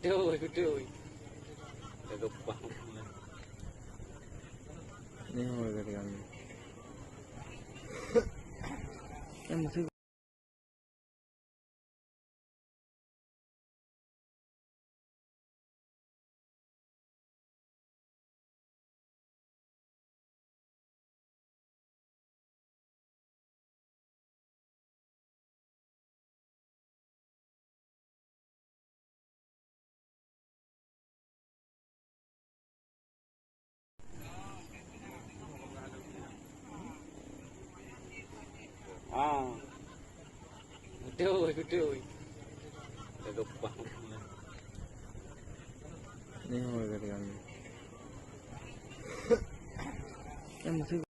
Betul. Kagak paham. Ini warga kami. Masih Betul. Kagak paham. ini warga kami. Masih